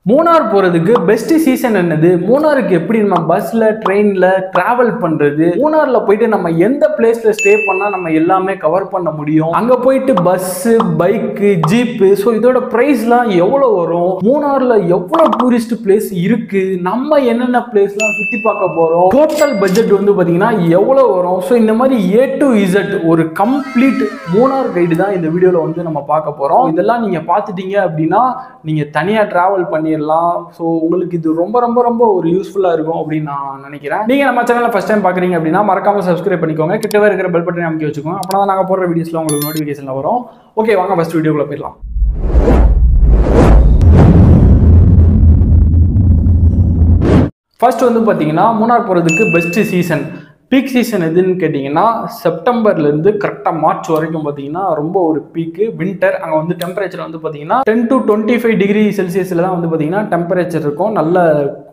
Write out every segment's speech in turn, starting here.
மூணார் போறதுக்கு best season என்னது? மூணாருக்கு எப்படி நம்ம பஸ்ல ட்ரெயின்ல டிராவல் பண்றது? மூணார்ல போயிட்டு நம்ம எந்த பிளேஸ்ல ஸ்டே பண்ணா நம்ம எல்லாமே கவர் பண்ண முடியும்? அங்க போயிட்டு பஸ், பைக், ஜீப், ஸோ இதோட பிரைஸ்லாம் எவ்வளவு வரும்? மூணார்ல எவ்வளவு டூரிஸ்ட் பிளேஸ் இருக்கு? நம்ம என்னென்ன பிளேஸ்லாம் சுத்தி பார்க்க போறோம்? டோட்டல் பட்ஜெட் வந்து பாத்தீங்கன்னா எவ்வளவு வரும்? ஸோ இந்த மாதிரி A to Z ஒரு கம்ப்ளீட் மூணார் கைடு தான் இந்த வீடியோல வந்து நம்ம பார்க்க போறோம். இதெல்லாம் நீங்க பார்த்துட்டீங்க அப்படின்னா நீங்க தனியா டிராவல் பண்ணிடலாம். ஸோ உங்களுக்கு இது ரொம்ப ரொம்ப ரொம்ப ஒரு யூஸ்ஃபுல்லா இருக்கும் அப்படின்னு நான் நினைக்கிறேன். நீங்க நம்ம சேனலை ஃபர்ஸ்ட் டைம் பாக்குறீங்க அப்படின்னா மறக்காம சப்ஸ்கிரைப் பண்ணிக்கோங்க. கிட்டவே இருக்கிற பெல் பட்டனை அமைக்க வச்சுக்கோங்க. அப்போ தான் நாங்கள் போடுற வீடியோஸ்ல உங்களுக்கு நோட்டிஃபிகேஷன்ல வரும். ஓகே, வாங்க ஃபர்ஸ்ட் வீடியோக்குள்ள போயிடலாம். ஃபர்ஸ்ட் வந்து பாத்தீங்கன்னா மூணார் போறதுக்கு பெஸ்ட் சீசன், பீக் சீசன் எதுன்னு கேட்டிங்கன்னா செப்டம்பர்லேருந்து கரெக்டாக மார்ச் வரைக்கும் பார்த்தீங்கன்னா ரொம்ப ஒரு பீக்கு வின்டர். அங்கே வந்து டெம்பரேச்சர் வந்து பார்த்தீங்கன்னா 10 to 25 டிகிரி செல்சியஸில் தான் வந்து பார்த்தீங்கன்னா டெம்பரேச்சர் இருக்கும். நல்ல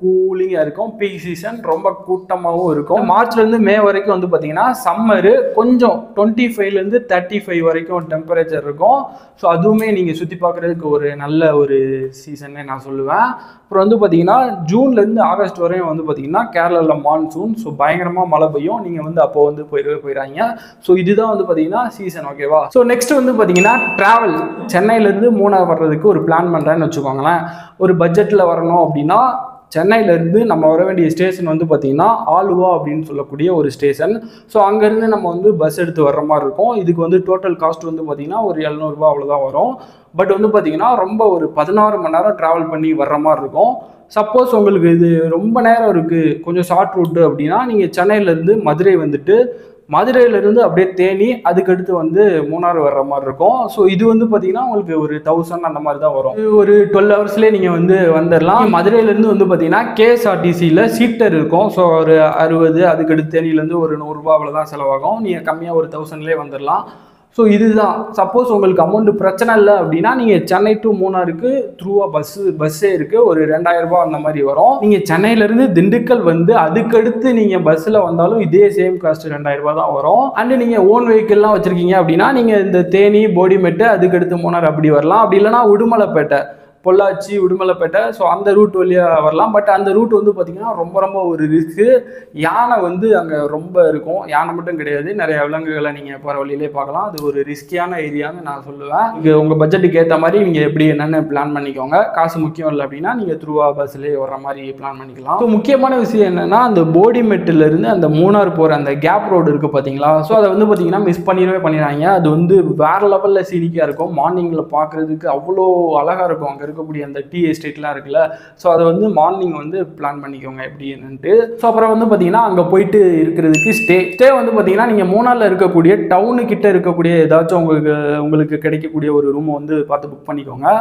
கூலிங்காக இருக்கும். பீக் சீசன் ரொம்ப கூட்டமாகவும் இருக்கும். மார்ச்லேருந்து மே வரைக்கும் வந்து பார்த்தீங்கன்னா சம்மரு, கொஞ்சம் 25லேருந்து 35 வரைக்கும் டெம்பரேச்சர் இருக்கும். ஸோ அதுவுமே நீங்கள் சுற்றி பார்க்குறதுக்கு ஒரு நல்ல ஒரு சீசன்னே நான் சொல்லுவேன். அப்புறம் வந்து பார்த்தீங்கன்னா ஜூன்லேருந்து ஆகஸ்ட் வரையும் வந்து பார்த்தீங்கன்னா கேரளாவில் மான்சூன். ஸோ பயங்கரமாக மழை பெய்யும். நீங்கள் வந்து அப்போ வந்து போயிடுறாங்க. ஸோ இதுதான் வந்து பார்த்தீங்கன்னா சீசன். ஓகேவா? ஸோ நெக்ஸ்ட் வந்து பார்த்தீங்கன்னா ட்ராவல். சென்னையிலேருந்து மூணார் வர்றதுக்கு ஒரு பிளான் பண்ணுறேன்னு வச்சுக்கோங்களேன். ஒரு பட்ஜெட்டில் வரணும் அப்படின்னா சென்னையிலேருந்து நம்ம வர வேண்டிய ஸ்டேஷன் வந்து பார்த்தீங்கன்னா ஆலுவா அப்படின்னு சொல்லக்கூடிய ஒரு ஸ்டேஷன். ஸோ அங்கேருந்து நம்ம வந்து பஸ் எடுத்து வர்ற மாதிரி இருக்கும். இதுக்கு வந்து டோட்டல் காஸ்ட் வந்து பார்த்தீங்கன்னா ஒரு 700 ரூபா அவ்வளோதான் வரும். பட் வந்து பார்த்தீங்கன்னா ரொம்ப ஒரு 16 மணி நேரம் ட்ராவல் பண்ணி வர்ற மாதிரி இருக்கும். சப்போஸ் உங்களுக்கு இது ரொம்ப நேரம் இருக்குது, கொஞ்சம் ஷார்ட் ரூட்டு அப்படின்னா நீங்கள் சென்னையிலேருந்து மதுரை வந்துட்டு மதுரையிலேருந்து அப்படியே தேனி அதுக்கடுத்து வந்து மூணார் வர்ற மாதிரி இருக்கும். ஸோ இது வந்து பார்த்தீங்கன்னா உங்களுக்கு ஒரு 1000 அந்த மாதிரி தான் வரும். ஒரு 12 ஹவர்ஸ்லேயே நீங்கள் வந்து வந்துடலாம். மதுரையிலேருந்து வந்து பார்த்தீங்கன்னா KSRTCயில் சீட்டர் இருக்கும். ஸோ ஒரு 60, அதுக்கடுத்து தேனியிலேருந்து ஒரு 100 ரூபா அவ்வளோதான் செலவாகும். நீங்கள் கம்மியாக ஒரு 1000லேயே வந்துடலாம். ஸோ இதுதான். சப்போஸ் உங்களுக்கு அமௌண்ட் பிரச்சனை இல்லை அப்படின்னா நீங்கள் சென்னை டு மூணாருக்கு த்ரூவாக பஸ்ஸே இருக்குது. ஒரு 2000 ரூபா அந்த மாதிரி வரும். நீங்கள் சென்னையிலேருந்து திண்டுக்கல் வந்து அதுக்கடுத்து நீங்கள் பஸ்ஸில் வந்தாலும் இதே சேம் காஸ்ட் 2000 ரூபா தான் வரும். அண்டு நீங்கள் ஓன் வெஹிக்கிள்லாம் வச்சுருக்கீங்க அப்படின்னா நீங்கள் இந்த தேனி, போடிமெட்டு, அதுக்கடுத்து மூணார் அப்படி வரலாம். அப்படி இல்லைனா உடுமலைப்பேட்டை, பொள்ளாச்சி, உடுமலைப்பேட்டை, ஸோ அந்த ரூட் வழியாக வரலாம். பட் அந்த ரூட் வந்து பார்த்திங்கன்னா ரொம்ப ரொம்ப ஒரு ரிஸ்க்கு. யானை வந்து அங்கே ரொம்ப இருக்கும். யானை மட்டும் கிடையாது, நிறைய விலங்குகளை நீங்கள் போகிற வழியிலே பார்க்கலாம். அது ஒரு ரிஸ்கியான ஏரியான்னு நான் சொல்லுவேன். இங்கே உங்கள் பட்ஜெட்டுக்கு ஏற்ற மாதிரி நீங்கள் எப்படி என்னென்னு பிளான் பண்ணிக்கோங்க. காசு முக்கியம் இல்லை அப்படின்னா நீங்கள் த்ரூவா பஸ்லேயே வர்ற மாதிரி பிளான் பண்ணிக்கலாம். ஸோ முக்கியமான விஷயம் என்னென்னா அந்த போடிமெட்டிலேருந்து அந்த மூணார் போகிற அந்த கேப் ரோடு இருக்குது பார்த்தீங்களா? ஸோ அதை வந்து பார்த்திங்கன்னா மிஸ் பண்ணிடுறாங்க. அது வந்து வேறு லெவலில் சீனிக்காக இருக்கும். மார்னிங்கில் பார்க்குறதுக்கு அவ்வளோ அழகாக இருக்கும். அங்கே இருக்கக்கூடிய அந்த டீ எஸ்டேட்லாம் இருக்குல்ல. ஸோ அதை வந்து மார்னிங் வந்து பிளான் பண்ணிக்கோங்க எப்படி என்னன்ட்டு. ஸோ அப்புறம் வந்து பார்த்தீங்கன்னா அங்கே போயிட்டு இருக்கிறதுக்கு ஸ்டே வந்து பார்த்தீங்கன்னா நீங்கள் மூணாரில் இருக்கக்கூடிய டவுனு கிட்ட இருக்கக்கூடிய ஏதாச்சும் உங்களுக்கு கிடைக்கக்கூடிய ஒரு ரூமை வந்து பார்த்து புக் பண்ணிக்கோங்க.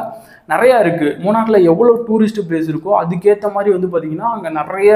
நிறையா இருக்குது மூணாரில். எவ்வளோ டூரிஸ்ட் பிளேஸ் இருக்கோ அதுக்கேற்ற மாதிரி வந்து பார்த்தீங்கன்னா அங்கே நிறைய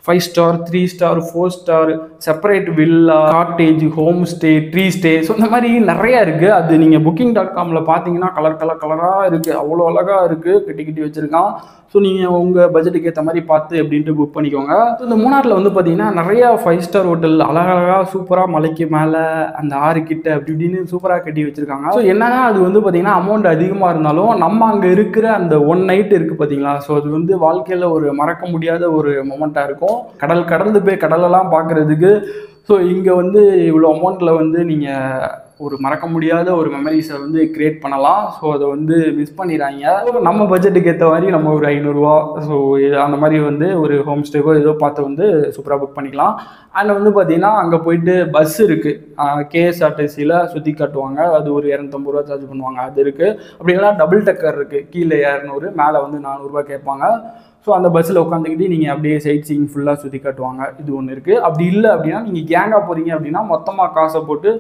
5 star, 3 star, 4 star, separate villa, cottage, home stay, tree stay, so இந்த மாதிரி நிறையா இருக்குது. அது நீங்கள் booking.comல பார்த்தீங்கன்னா கலராக இருக்குது. அவ்வளோ அழகாக இருக்குது. கட்டி வச்சுருக்கான். ஸோ நீங்கள் உங்கள் பட்ஜெட்டுக்கு ஏற்ற மாதிரி பார்த்து எப்படின்ட்டு புக் பண்ணிக்கோங்க. ஸோ இந்த மூணாரில் வந்து பார்த்தீங்கன்னா நிறையா 5 ஸ்டார் ஹோட்டல் அழகாக சூப்பராக மலைக்கு மேலே அந்த ஆறு கிட்ட அப்படி இப்படின்னு சூப்பராக கட்டி வச்சுருக்காங்க. ஸோ என்னன்னா அது வந்து பார்த்தீங்கன்னா அமௌண்ட் அதிகமாக இருந்தாலும் நம்ம அங்கே இருக்கிற அந்த 1 நைட் இருக்குது பார்த்தீங்களா? ஸோ அது வந்து வாழ்க்கையில் ஒரு மறக்க முடியாத ஒரு மொமெண்ட்டாக இருக்கும். கடந்து போய் கடலெல்லாம் பார்க்குறதுக்கு. ஸோ இங்கே வந்து இவ்வளோ அமௌண்ட்டில் வந்து நீங்கள் ஒரு மறக்க முடியாத ஒரு மெமரிஸை வந்து கிரியேட் பண்ணலாம். ஸோ அதை வந்து மிஸ் பண்ணிடுறாங்க. நம்ம பட்ஜெட்டுக்கு ஏற்ற மாதிரி நம்ம ஒரு 500 ரூபா ஸோ அந்த மாதிரி வந்து ஒரு ஹோம் ஸ்டேவோ ஏதோ பார்த்து வந்து சூப்பராக புக் பண்ணிக்கலாம். அண்ட் வந்து பார்த்தீங்கன்னா அங்கே போயிட்டு பஸ் இருக்குது. KSRTCயில் சுற்றி காட்டுவாங்க. அது ஒரு 250 ரூபா சார்ஜ் பண்ணுவாங்க. அது இருக்குது. அப்படி இல்லைனா டபுள் டக்கர் இருக்குது. கீழே 200, மேலே வந்து 400 ரூபா கேட்பாங்க. ஸோ அந்த பஸ்ஸில் உட்காந்துக்கிட்டு நீங்கள் அப்படியே சைட் சீயிங் ஃபுல்லாக சுற்றி காட்டுவாங்க. இது ஒன்று இருக்குது. அப்படி இல்லை அப்படின்னா நீங்கள் கேங்காக போகிறீங்க அப்படின்னா மொத்தமாக காசை போட்டு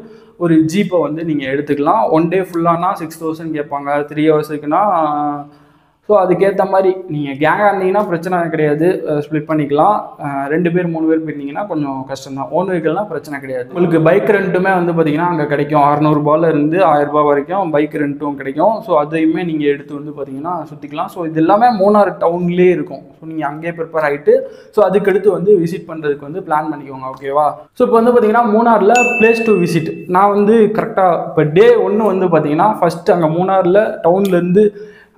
ஒரு ஜீப்பை வந்து நீங்கள் எடுத்துக்கலாம். 1 டே ஃபுல்லானா 6000 கேட்பாங்க. 3 ஹவர்ஸுக்குன்னா ஸோ அதுக்கேற்ற மாதிரி நீங்கள் கேங்காக இருந்தீங்கன்னா பிரச்சனை கிடையாது, ஸ்ப்ளிட் பண்ணிக்கலாம். 2 பேர் 3 பேர் போயிருந்தீங்கன்னா கொஞ்சம் கஷ்டம் தான். ஓன் வெஹிக்கிள்னால் பிரச்சனை கிடையாது. உங்களுக்கு பைக் ரெண்ட்டுமே வந்து பார்த்தீங்கன்னா அங்கே கிடைக்கும். 600 ரூபாயிலிருந்து 1000 ரூபா வரைக்கும் பைக் ரெண்ட்டும் கிடைக்கும். ஸோ அதையுமே நீங்கள் எடுத்து வந்து பார்த்தீங்கன்னா சுற்றிக்கலாம். ஸோ இது எல்லாமே மூணார் டவுன்லேயே இருக்கும். ஸோ நீங்கள் அங்கேயே ப்ரிப்பேர் ஆகிட்டு ஸோ அதுக்கடுத்து வந்து விசிட் பண்ணுறதுக்கு வந்து பிளான் பண்ணிக்கோங்க. ஓகேவா? ஸோ இப்போ வந்து பார்த்தீங்கன்னா மூணாரில் பிளேஸ் டு விசிட் நான் வந்து கரெக்டாக இப்போ டே 1 வந்து பார்த்தீங்கன்னா ஃபஸ்ட்டு அங்கே மூணாரில் டவுன்லேருந்து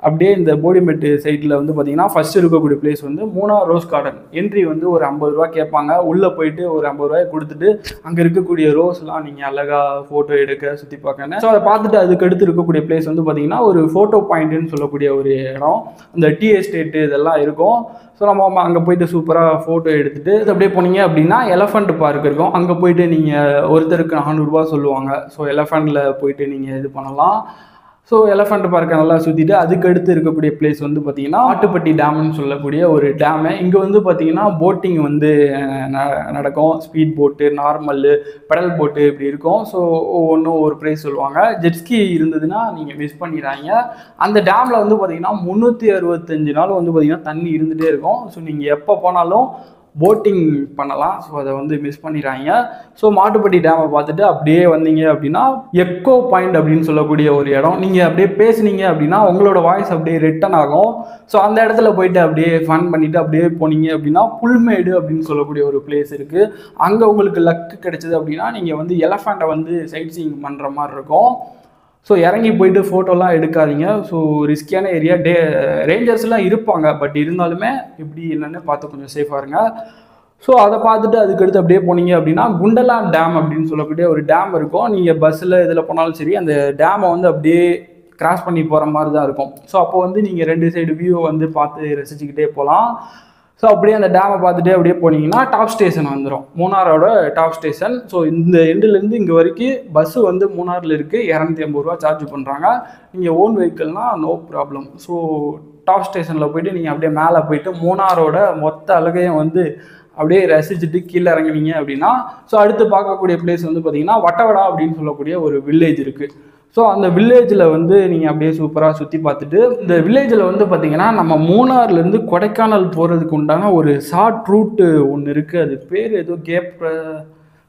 அப்படியே இந்த போடிமெட்டு சைட்டில் வந்து பார்த்தீங்கன்னா ஃபர்ஸ்ட் இருக்கக்கூடிய பிளேஸ் வந்து மூணார் ரோஸ் கார்டன். என்ட்ரி வந்து ஒரு 50 ரூபா கேட்பாங்க. உள்ளே போயிட்டு ஒரு 50 ரூபாய் கொடுத்துட்டு அங்கே இருக்கக்கூடிய ரோஸ்லாம் நீங்கள் அழகாக ஃபோட்டோ எடுக்க சுற்றி பார்க்கணும். ஸோ அதை பார்த்துட்டு அதுக்கு அடுத்து இருக்கக்கூடிய பிளேஸ் வந்து பார்த்தீங்கன்னா ஒரு ஃபோட்டோ பாயிண்ட்டுன்னு சொல்லக்கூடிய ஒரு இடம். அந்த டீ எஸ்டேட்டு இதெல்லாம் இருக்கும். ஸோ நம்ம அங்கே போயிட்டு சூப்பராக ஃபோட்டோ எடுத்துகிட்டு அப்படியே போனீங்க அப்படின்னா எலஃபண்ட் பார்க் இருக்கும். அங்கே போயிட்டு நீங்கள் ஒருத்தருக்கு 400 ரூபா சொல்லுவாங்க. ஸோ எலஃபண்டில் போயிட்டு நீங்கள் இது பண்ணலாம். ஸோ எலஃபண்ட் பார்க்கை நல்லா சுற்றிட்டு அதுக்கு அடுத்து இருக்கக்கூடிய பிளேஸ் வந்து பார்த்தீங்கன்னா ஆட்டுப்பட்டி டேம்னு சொல்லக்கூடிய ஒரு டேமு. இங்கே வந்து பார்த்தீங்கன்னா போட்டிங் வந்து நடக்கும். ஸ்பீட் போட்டு, நார்மல்லு, பெடல் போட்டு இப்படி இருக்கும். ஸோ ஒவ்வொன்றும் ஒரு ப்ரைஸ் சொல்லுவாங்க. ஜெட்ஸ்கி இருந்ததுன்னா நீங்கள் மிஸ் பண்ணிடுறாங்க. அந்த டேமில் வந்து பார்த்தீங்கன்னா 365 நாள் வந்து பார்த்தீங்கன்னா தண்ணி இருந்துகிட்டே இருக்கும். ஸோ நீங்கள் எப்போ போனாலும் போட்டிங் பண்ணலாம். ஸோ அதை வந்து மிஸ் பண்ணிடுறாங்க. ஸோ மாட்டுப்பட்டி டேமை பார்த்துட்டு அப்படியே வந்தீங்க அப்படின்னா எக்கோ பாயிண்ட் அப்படின்னு சொல்லக்கூடிய ஒரு இடம். நீங்கள் அப்படியே பேசுனீங்க அப்படின்னா உங்களோட வாய்ஸ் அப்படியே ரிட்டன் ஆகும். ஸோ அந்த இடத்துல போயிட்டு அப்படியே ஃபன் பண்ணிவிட்டு அப்படியே போனீங்க அப்படின்னா புல்மேடு அப்படின்னு சொல்லக்கூடிய ஒரு பிளேஸ் இருக்குது. அங்கே உங்களுக்கு லக்கு கிடைச்சது அப்படின்னா நீங்கள் வந்து எலஃபண்ட்டை வந்து சைட் சீயிங் பண்ணுற மாதிரி இருக்கும். ஸோ இறங்கி போயிட்டு ஃபோட்டோலாம் எடுக்காதீங்க. So ரிஸ்கியான area. ரேஞ்சர்ஸ்லாம் இருப்பாங்க. பட் இருந்தாலுமே இப்படி என்னென்னு பார்த்து கொஞ்சம் சேஃபாக இருங்க. ஸோ அதை பார்த்துட்டு அதுக்கடுத்து அப்படியே போனீங்க அப்படின்னா குண்டலா டேம் அப்படின்னு சொல்லக்கூடிய ஒரு டேம் இருக்கும். நீங்கள் பஸ்ஸில் இதில் போனாலும் சரி அந்த டேமை வந்து அப்படியே கிராஸ் பண்ணி போகிற மாதிரி தான் இருக்கும். ஸோ அப்போ வந்து நீங்கள் 2 சைடு வியூவை வந்து பார்த்து ரசிச்சுக்கிட்டே போகலாம். ஸோ அப்படியே அந்த டேமை பார்த்துட்டே அப்படியே போனீங்கன்னா டாப் ஸ்டேஷன் வந்துடும். மூணாரோட டாப் ஸ்டேஷன். ஸோ இந்த எண்டுலேருந்து இங்கே வரைக்கும் பஸ்ஸு வந்து மூணாரில் இருக்குது. 250 ரூபா சார்ஜ் பண்ணுறாங்க. நீங்கள் ஓன் வெஹிக்கிள்னால் நோ ப்ராப்ளம். ஸோ டாப் ஸ்டேஷனில் போயிட்டு நீங்கள் அப்படியே மேலே போயிட்டு மூணாரோட மொத்த அழகையும் வந்து அப்படியே ரசிச்சுட்டு கீழே இறங்குனீங்க அப்படின்னா ஸோ அடுத்து பார்க்கக்கூடிய பிளேஸ் வந்து பார்த்தீங்கன்னா வட்டவடா அப்படின்னு சொல்லக்கூடிய ஒரு வில்லேஜ் இருக்குது. ஸோ அந்த வில்லேஜில் வந்து நீங்கள் அப்படியே சூப்பராக சுற்றி பார்த்துட்டு இந்த வில்லேஜில் வந்து பார்த்தீங்கன்னா நம்ம மூணார்லேருந்து கொடைக்கானல் போகிறதுக்கு உண்டான ஒரு ஷார்ட் ரூட்டு ஒன்று இருக்குது. அது பேர் ஏதோ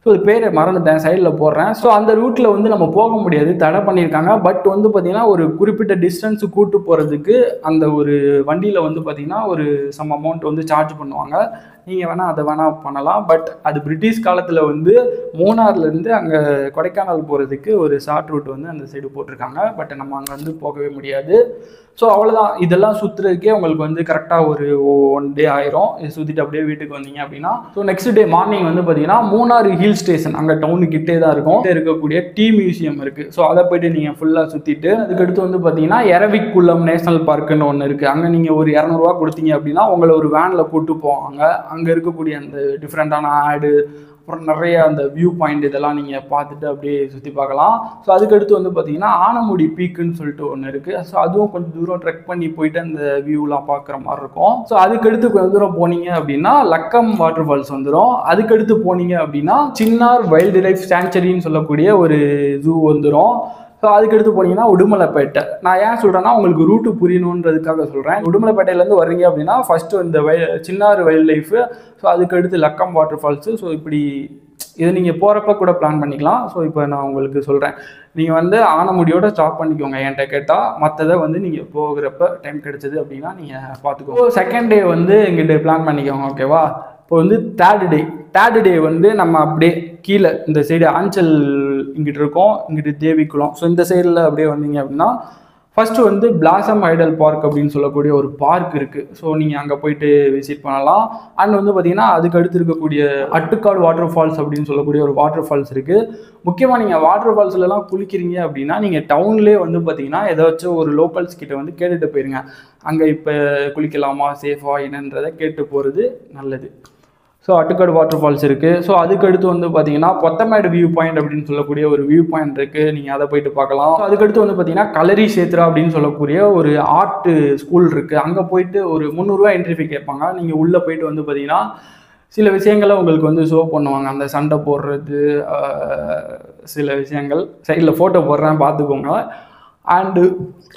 ஸோ அது பேரை மறந்துட்டேன், சைடில் போடுறேன். ஸோ அந்த ரூட்டில் வந்து நம்ம போக முடியாது, தடை பண்ணியிருக்காங்க. பட் வந்து பார்த்திங்கன்னா ஒரு குறிப்பிட்ட டிஸ்டன்ஸு கூட்டு போகிறதுக்கு அந்த ஒரு வண்டியில் வந்து பார்த்திங்கன்னா ஒரு சம் அமௌண்ட் வந்து சார்ஜ் பண்ணுவாங்க. நீங்கள் வேணால் அதை வேணால் பண்ணலாம். பட் அது பிரிட்டிஷ் காலத்தில் வந்து மூணார்லேருந்து அங்கே கொடைக்கானல் போகிறதுக்கு ஒரு ஷார்ட் ரூட் வந்து அந்த சைடு போட்டிருக்காங்க. பட் நம்ம அங்கே வந்து போகவே முடியாது. ஸோ அவ்வளோதான். இதெல்லாம் சுற்றுறதுக்கே உங்களுக்கு வந்து கரெக்டாக ஒரு 1 டே ஆயிரும். இது சுற்றிட்டு அப்படியே வீட்டுக்கு வந்தீங்க அப்படின்னா ஸோ நெக்ஸ்ட் டே மார்னிங் வந்து பார்த்தீங்கன்னா மூணார் ஹில் ஸ்டேஷன் அங்கே டவுனுக்கிட்டே தான் இருக்கும். இருக்கக்கூடிய டீ மியூசியம் இருக்குது. ஸோ அதை போய்ட்டு நீங்கள் ஃபுல்லாக சுற்றிட்டு அதுக்கடுத்து வந்து பார்த்தீங்கன்னா எரவிக்குளம் நேஷனல் பார்க்குன்னு ஒன்று இருக்குது. அங்கே நீங்கள் ஒரு 200 ரூபா கொடுத்தீங்க அப்படின்னா உங்களை ஒரு வேனில் கூப்பிட்டு போவாங்க. அங்கே இருக்கக்கூடிய அந்த டிஃப்ரெண்ட்டான ஆடு, அப்புறம் நிறைய அந்த வியூ பாயிண்ட் இதெல்லாம் நீங்கள் பார்த்துட்டு அப்படியே சுற்றி பார்க்கலாம். ஸோ அதுக்கடுத்து வந்து பார்த்தீங்கன்னா ஆனமுடி பீக்குன்னு சொல்லிட்டு ஒன்று இருக்குது. ஸோ அதுவும் கொஞ்சம் தூரம் ட்ரெக் பண்ணி போயிட்டு அந்த வியூலாம் பார்க்குற மாதிரி இருக்கும். ஸோ அதுக்கடுத்து கொஞ்சம் தூரம் போனீங்க அப்படின்னா லக்கம் வாட்டர் ஃபால்ஸ் வந்துடும். அதுக்கடுத்து போனீங்க அப்படின்னா சின்னார் வைல்டு லைஃப் சாங்சுரின்னு சொல்லக்கூடிய ஒரு ஜூ வந்துடும். ஸோ அதுக்கடுத்து போனீங்கன்னா உடுமலைப்பேட்டை. நான் ஏன் சொல்கிறேன்னா உங்களுக்கு ரூட்டு புரியணுன்றதுக்காக சொல்கிறேன். உடுமலைப்பேட்டையிலேருந்து வர்றீங்க அப்படின்னா ஃபஸ்ட்டு இந்த சின்னார் வைல்ட் லைஃபு, ஸோ அதுக்கடுத்து லக்கம் வாட்டர் ஃபால்ஸு. ஸோ இப்படி இதை நீங்கள் போகிறப்ப கூட பிளான் பண்ணிக்கலாம். ஸோ இப்போ நான் உங்களுக்கு சொல்கிறேன், நீங்கள் வந்து ஆனமுடியோட ஸ்டாப் பண்ணிக்கோங்க என்கிட்ட கேட்டால். மற்றதை வந்து நீங்கள் போகிறப்ப டைம் கிடைச்சது அப்படின்னா நீங்கள் பார்த்துக்கோங்க. செகண்ட் டே வந்து எங்கிட்ட பிளான் பண்ணிக்கோங்க, ஓகேவா? இப்போ வந்து தேர்டு டே வந்து நம்ம அப்படியே கீழே இந்த சைடு ஆஞ்சல் இங்கிட்டு இருக்கோம், இங்கிட்டு தேவிக்குளம். ஸோ இந்த சைடில் அப்படியே வந்தீங்க அப்படின்னா ஃபஸ்ட்டு வந்து பிளாசம் ஐடல் பார்க் அப்படின்னு சொல்லக்கூடிய ஒரு பார்க் இருக்குது. ஸோ நீங்கள் அங்கே போயிட்டு விசிட் பண்ணலாம். அண்ட் வந்து பார்த்தீங்கன்னா அதுக்கு அடுத்து இருக்கக்கூடிய அட்டுக்காடு வாட்டர் ஃபால்ஸ் அப்படின்னு சொல்லக்கூடிய ஒரு வாட்டர் ஃபால்ஸ் இருக்குது. முக்கியமாக நீங்கள் வாட்டர் ஃபால்ஸ்லாம் குளிக்கிறீங்க அப்படின்னா நீங்கள் டவுன்லேயே வந்து பார்த்தீங்கன்னா ஏதாச்சும் ஒரு லோக்கல்ஸ் கிட்ட வந்து கேட்டுட்டு போயிருங்க. அங்கே இப்போ குளிக்கலாமா, சேஃபா என்னன்றதை கேட்டு போகிறது நல்லது. ஸோ அட்டுக்காடு வாட்டர் ஃபால்ஸ் இருக்குது. ஸோ அதுக்கடுத்து வந்து பார்த்தீங்கன்னா பொத்தமேடு வியூ பாயிண்ட் அப்படின்னு சொல்லக்கூடிய ஒரு வியூ பாயிண்ட் இருக்குது. நீங்கள் அதை போயிட்டு பார்க்கலாம். அதுக்கடுத்து வந்து பார்த்தீங்கன்னா கலரி சேத்ரா அப்படின்னு சொல்லக்கூடிய ஒரு ஆர்ட் ஸ்கூல் இருக்குது. அங்கே போயிட்டு ஒரு 300 ரூபா என்ட்ரி ஃபீ கேட்பாங்க. நீங்கள் உள்ளே போயிட்டு வந்து பார்த்தீங்கன்னா சில விஷயங்களை உங்களுக்கு வந்து ஷோ பண்ணுவாங்க. அந்த சண்டை போடுறது, சில விஷயங்கள் சைடில் ஃபோட்டோ போடுறேன் பார்த்துக்கோங்க. அண்டு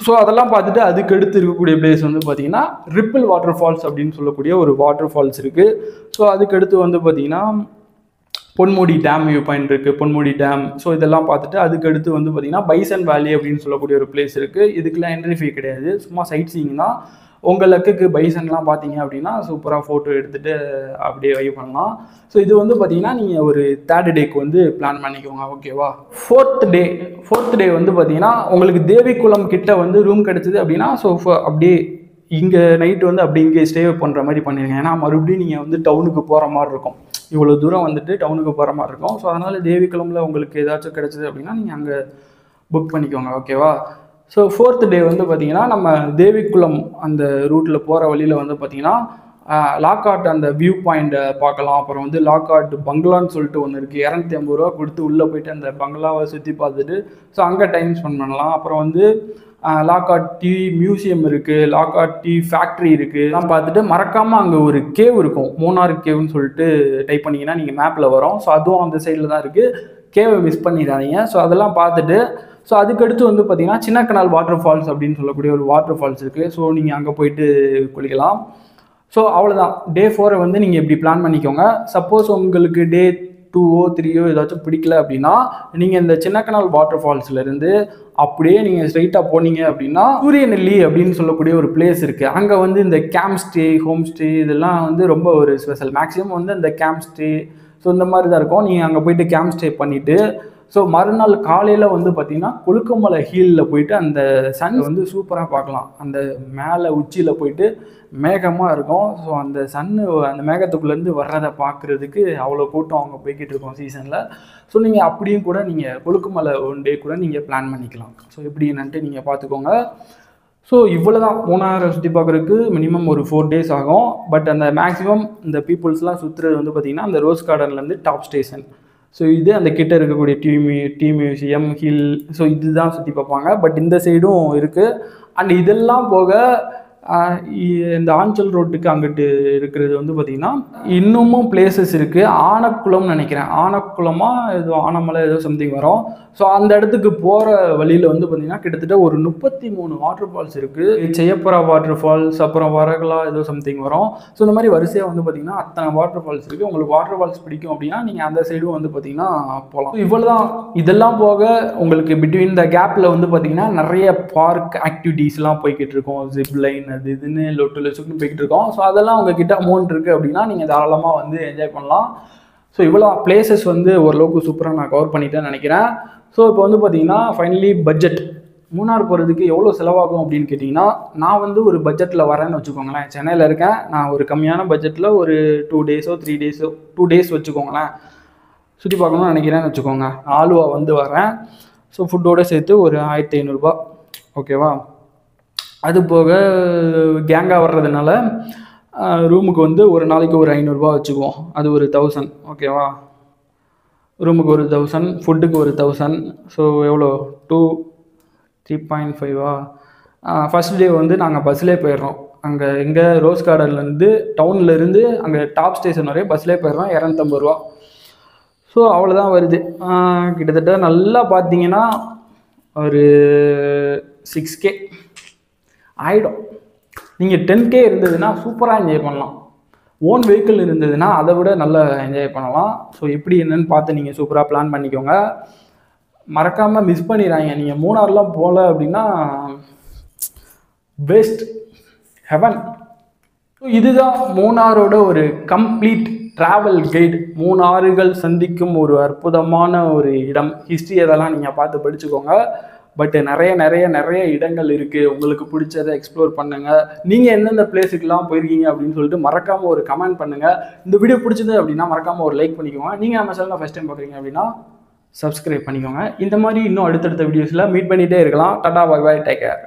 ஸோ அதெல்லாம் பார்த்துட்டு அதுக்கடுத்து இருக்கக்கூடிய பிளேஸ் வந்து பார்த்தீங்கன்னா ரிப்பிள் வாட்டர் ஃபால்ஸ் அப்படின்னு சொல்லக்கூடிய ஒரு வாட்டர் ஃபால்ஸ் இருக்குது. ஸோ அதுக்கடுத்து வந்து பார்த்தீங்கன்னா பொன்முடி டேம் வியூ பாயிண்ட் இருக்குது, பொன்முடி டேம். ஸோ இதெல்லாம் பார்த்துட்டு அதுக்கடுத்து வந்து பார்த்தீங்கன்னா பைசன் வேலி அப்படின்னு சொல்லக்கூடிய ஒரு பிளேஸ் இருக்குது. இதுக்கெல்லாம் என்ட்ரி ஃபீ கிடையாது, சும்மா சைட் சீயிங் தான். உங்கள் லக்குக்கு பைசன்லாம் பார்த்தீங்க அப்படின்னா சூப்பராக ஃபோட்டோ எடுத்துகிட்டு அப்படியே வைப் பண்ணலாம். ஸோ இது வந்து பார்த்தீங்கன்னா நீங்கள் ஒரு 3rd டேக்கு வந்து பிளான் பண்ணிக்கோங்க. ஓகேவா? 4th டே வந்து பார்த்தீங்கன்னா உங்களுக்கு தேவிக்குளம் கிட்ட வந்து ரூம் கிடச்சிது அப்படின்னா ஸோ அப்படியே இங்கே நைட்டு வந்து அப்படி இங்கே ஸ்டே பண்ணுற மாதிரி பண்ணிடுங்க. ஏன்னா மறுபடியும் நீங்கள் வந்து டவுனுக்கு போகிற மாதிரி இருக்கும். இவ்வளோ தூரம் வந்துட்டு டவுனுக்கு போகிற மாதிரி இருக்கும். ஸோ அதனால் தேவிக்குளமில் உங்களுக்கு ஏதாச்சும் கிடச்சிது அப்படின்னா நீங்கள் அங்கே புக் பண்ணிக்கோங்க. ஓகேவா? ஸோ 4th டே வந்து பார்த்தீங்கன்னா நம்ம தேவிக்குளம் அந்த ரூட்டில் போகிற வழியில் வந்து பார்த்தீங்கன்னா லாக்காட் அந்த வியூ பாயிண்ட்டை பார்க்கலாம். அப்புறம் வந்து லாக்காட் பங்களான்னு சொல்லிட்டு ஒன்று இருக்குது. 250 ரூபா கொடுத்து உள்ளே போயிட்டு அந்த பங்களாவை சுற்றி பார்த்துட்டு ஸோ அங்கே டைம் ஸ்பெண்ட் பண்ணலாம். அப்புறம் வந்து லாக்காட் டீ மியூசியம் இருக்குது, லாக்காட் டீ ஃபேக்ட்ரி இருக்குது. இதெல்லாம் பார்த்துட்டு மறக்காமல் அங்கே ஒரு கேவ் இருக்கும், மூணார் கேவ்னு சொல்லிட்டு டைப் பண்ணிங்கன்னா நீங்கள் மேப்பில் வரும். ஸோ அதுவும் அந்த சைடில் தான் இருக்குது. கேவை மிஸ் பண்ணிடாதீங்க. ஸோ அதெல்லாம் பார்த்துட்டு ஸோ அதுக்கடுத்து வந்து பார்த்தீங்கன்னா சின்ன கனால் வாட்டர் ஃபால்ஸ் அப்படின்னு சொல்லக்கூடிய ஒரு வாட்டர் ஃபால்ஸ் இருக்குது. ஸோ நீங்கள் அங்கே போயிட்டு குளிக்கலாம். ஸோ அவ்வளோதான். டே 4 வந்து நீங்கள் இப்படி பிளான் பண்ணிக்கோங்க. சப்போஸ் உங்களுக்கு டே 2ஓ 3ஓ ஏதாச்சும் பிடிக்கல அப்படின்னா நீங்கள் இந்த சின்ன கனால் வாட்டர் ஃபால்ஸ்லேருந்து அப்படியே நீங்கள் ஸ்ட்ரைட்டாக போனீங்க அப்படின்னா சூரியநெல்லி அப்படின்னு சொல்லக்கூடிய ஒரு பிளேஸ் இருக்குது. அங்கே வந்து இந்த கேம்ப் ஸ்டே, ஹோம் ஸ்டே இதெல்லாம் வந்து ரொம்ப ஒரு ஸ்பெஷல். மேக்ஸிமம் வந்து இந்த கேம்ப் ஸ்டே ஸோ இந்த மாதிரி தான் இருக்கும். நீங்கள் அங்கே போயிட்டு கேம்ப் ஸ்டே பண்ணிவிட்டு ஸோ மறுநாள் காலையில் வந்து பார்த்திங்கன்னா கொழுக்குமலை ஹில்லில் போயிட்டு அந்த சன் வந்து சூப்பராக பார்க்கலாம். அந்த மேலே உச்சியில் போயிட்டு மேகமாக இருக்கும். ஸோ அந்த சன்னு அந்த மேகத்துக்குள்ளேருந்து வர்றதை பார்க்குறதுக்கு அவ்வளோ கூட்டம் அவங்க போய்கிட்டு இருக்கோம் சீசனில். ஸோ நீங்கள் அப்படியும் கூட நீங்கள் கொழுக்குமலை 1 டே கூட நீங்கள் பிளான் பண்ணிக்கலாம். ஸோ எப்படி என்னன்ட்டு நீங்கள் பார்த்துக்கோங்க. ஸோ இவ்வளோ தான். மூணாரை சுற்றி பார்க்குறதுக்கு மினிமம் ஒரு 4 டேஸ் ஆகும். பட் அந்த மேக்ஸிமம் இந்த பீப்புள்ஸ்லாம் சுற்றுறது வந்து பார்த்திங்கன்னா அந்த ரோஸ் கார்டன்லேருந்து டாப் ஸ்டேஷன். ஸோ இது அந்த கிட்ட இருக்கக்கூடிய டீ மியூசியம், ஹில், ஸோ இதுதான் சுற்றி பார்ப்பாங்க. பட் இந்த சைடும் இருக்குது. அண்ட் இதெல்லாம் போக இந்த ஆஞ்சல் ரோட்டுக்கு அங்கிட்டு இருக்கிறது வந்து பார்த்திங்கன்னா இன்னமும் பிளேசஸ் இருக்குது. ஆனக்குளம்னு நினைக்கிறேன், ஆனக்குளமா ஏதோ ஆனமலை ஏதோ சம்திங் வரும். ஸோ அந்த இடத்துக்கு போகிற வழியில் வந்து பார்த்திங்கன்னா கிட்டத்தட்ட ஒரு 33 வாட்டர் ஃபால்ஸ் இருக்குது. செய்யப்புறா வாட்டர் ஃபால்ஸ், அப்புறம் வரகலா ஏதோ சம்திங் வரும். ஸோ இந்த மாதிரி வரிசையாக வந்து பார்த்திங்கன்னா அத்தனை வாட்டர் ஃபால்ஸ் இருக்குது. உங்களுக்கு வாட்டர் ஃபால்ஸ் பிடிக்கும் அப்படின்னா நீங்கள் அந்த சைடும் வந்து பார்த்திங்கன்னா போகலாம். இவ்வளோ தான். இதெல்லாம் போக உங்களுக்கு பிட்வீன் த கேப்பில் வந்து பார்த்திங்கன்னா நிறைய பார்க் ஆக்டிவிட்டீஸ்லாம் போய்கிட்டு இருக்கும். ஜிப் லைன் அது இதுன்னு லொட்டு லொசுக்குன்னு போய்கிட்டு இருக்கோம். ஸோ அதெல்லாம் உங்ககிட்ட அமௌண்ட் இருக்குது அப்படின்னா நீங்கள் தாராளமாக வந்து என்ஜாய் பண்ணலாம். ஸோ இவ்வளோ பிளேசஸ் வந்து ஓரளவுக்கு சூப்பராக நான் கவர் பண்ணிட்டேன்னு நினைக்கிறேன். ஸோ இப்போ வந்து பார்த்தீங்கன்னா ஃபைனலி பட்ஜெட் மூணார் போகிறதுக்கு எவ்வளோ செலவாகும் அப்படின்னு கேட்டிங்கன்னா நான் வந்து ஒரு பட்ஜெட்டில் வரேன்னு வச்சுக்கோங்களேன். சென்னையில் இருக்கேன். நான் ஒரு கம்மியான பட்ஜெட்டில் ஒரு 2 டேஸோ 3 டேஸோ 2 டேஸ் வச்சுக்கோங்களேன் சுற்றி பார்க்கணும்னு நினைக்கிறேன்னு வச்சுக்கோங்க. ஆலுவா வந்து வரேன். ஸோ ஃபுட்டோடு சேர்த்து ஒரு 1500 ரூபா. ஓகேவா? அது போக கேங்காக வர்றதுனால ரூமுக்கு வந்து ஒரு நாளைக்கு ஒரு 500 ரூபா வச்சுக்குவோம். அது ஒரு 1000. ஓகேவா? ரூமுக்கு ஒரு 1000, ஃபுட்டுக்கு ஒரு 1000. ஸோ எவ்வளோ 3.5வா? ஃபஸ்ட் டே வந்து நாங்கள் பஸ்லேயே போயிடுறோம். அங்கே எங்கே ரோஸ் கார்டன்லேருந்து டவுன்லேருந்து அங்கே டாப் ஸ்டேஷன் வரையும் பஸ்லேயே போயிடுறோம். 250 ரூபா. ஸோ அவ்வளோதான் வருது. கிட்டத்தட்ட நல்லா பார்த்தீங்கன்னா ஒரு 6K ஆகிடும். நீங்கள் 10K இருந்ததுன்னா சூப்பராக என்ஜாய் பண்ணலாம். ஓன் வெஹிக்கிள் இருந்ததுன்னா அதை விட நல்லா என்ஜாய் பண்ணலாம். ஸோ எப்படி என்னன்னு பார்த்து நீங்கள் சூப்பராக பிளான் பண்ணிக்கோங்க. மறக்காமல் மிஸ் பண்ணிடுறாங்க. நீங்கள் மூணார்லாம் போகல அப்படின்னா பெஸ்ட் ஹெவன். ஸோ இதுதான் மூணாரோட ஒரு கம்ப்ளீட் ட்ராவல் கைடு. 3 ஆறுகள் சந்திக்கும் ஒரு அற்புதமான ஒரு இடம். ஹிஸ்ட்ரி அதெல்லாம் நீங்கள் பார்த்து படிச்சுக்கோங்க. பட் நிறைய இடங்கள் இருக்குது. உங்களுக்கு பிடிச்சதை எக்ஸ்ப்ளோர் பண்ணுங்கள். நீங்கள் எந்தெந்த பிளேஸுக்கெல்லாம் போயிருக்கீங்க அப்படின்னு சொல்லிட்டு மறக்காமல் ஒரு கமெண்ட் பண்ணுங்கள். இந்த வீடியோ பிடிச்சது அப்படின்னா மறக்காமல் ஒரு லைக் பண்ணிக்கோங்க. நீங்கள் நம்ம சேனலில் ஃபஸ்ட் டைம் பார்க்குறீங்க அப்படின்னா சப்ஸ்கிரைப் பண்ணிக்கோங்க. இந்த மாதிரி இன்னும் அடுத்தடுத்த வீடியோஸில் மீட் பண்ணிகிட்டே இருக்கலாம். டாடா, பை பை, டேக் கேர்.